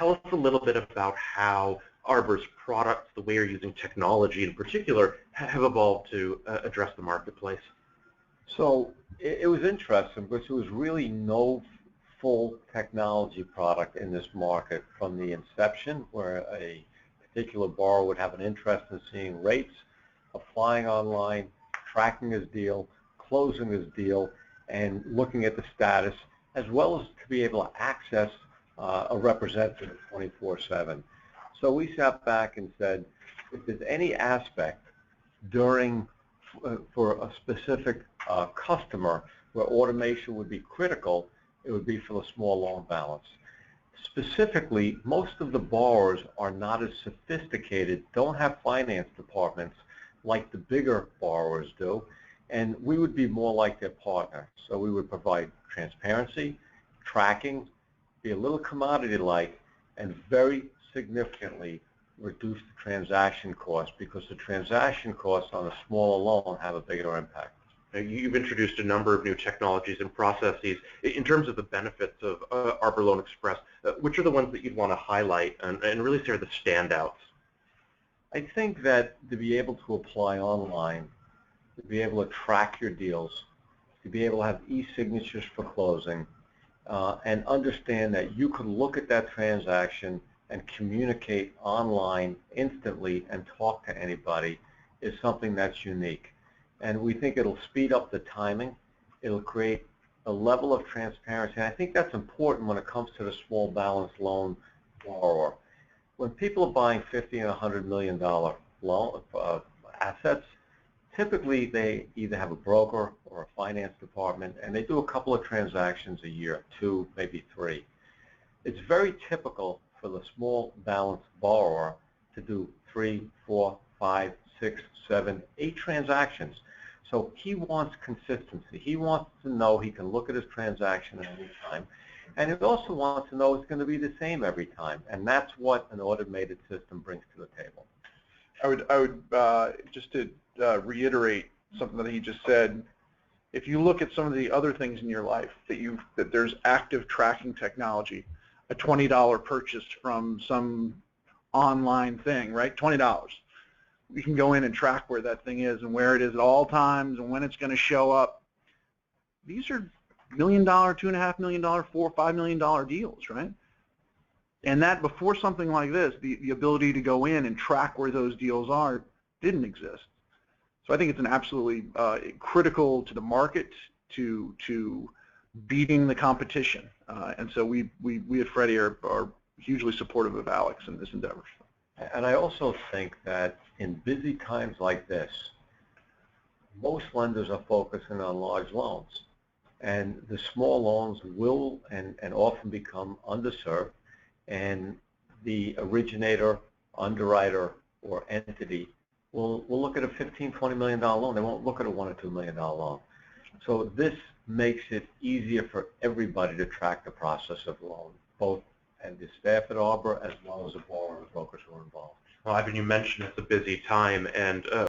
tell us a little bit about how Arbor's products, the way you're using technology in particular, have evolved to address the marketplace. So it was interesting because there was really no full technology product in this market from the inception, where a particular borrower would have an interest in seeing rates, applying online, tracking his deal, closing his deal, and looking at the status, as well as to be able to access a representative 24/7. So we sat back and said, if there's any aspect during for a specific customer where automation would be critical, it would be for the small loan balance. Specifically, most of the borrowers are not as sophisticated, don't have finance departments like the bigger borrowers do, and we would be more like their partner. So we would provide transparency, tracking, be a little commodity-like, and very significantly reduce the transaction cost, because the transaction costs on a smaller loan have a bigger impact. You've introduced a number of new technologies and processes. In terms of the benefits of Arbor Loan Express, which are the ones that you'd want to highlight and really say are the standouts? I think that to be able to apply online, to be able to track your deals, to be able to have e-signatures for closing, and understand that you can look at that transaction and communicate online instantly and talk to anybody is something that's unique. And we think it'll speed up the timing. It'll create a level of transparency. And I think that's important when it comes to the small balance loan borrower. When people are buying $50 and $100 million loan assets, typically they either have a broker or a finance department, and they do a couple of transactions a year, 2, maybe 3. It's very typical for the small balance borrower to do 3, 4, 5, 6, 7, 8 transactions. So he wants consistency. He wants to know he can look at his transaction at any time. And he also wants to know it's going to be the same every time. And that's what an automated system brings to the table. I would just to reiterate something that he just said, if you look at some of the other things in your life that there's active tracking technology, a $20 purchase from some online thing, right? $20. We can go in and track where that thing is and where it is at all times and when it's going to show up. These are $1 million, $2.5 million, $4 or $5 million deals, right? And that before something like this, the ability to go in and track where those deals are didn't exist. So I think it's an absolutely critical to the market, to beating the competition. And so we at Freddie are hugely supportive of Alex in this endeavor. And I also think that in busy times like this, most lenders are focusing on large loans. And the small loans will and often become underserved. And the originator, underwriter, or entity will look at a $15, $20 million loan. They won't look at a $1 or $2 million loan. So this makes it easier for everybody to track the process of the loan, both and the staff at Arbor as well as the borrower and brokers who are involved. Well, Ivan, you mentioned it's a busy time, and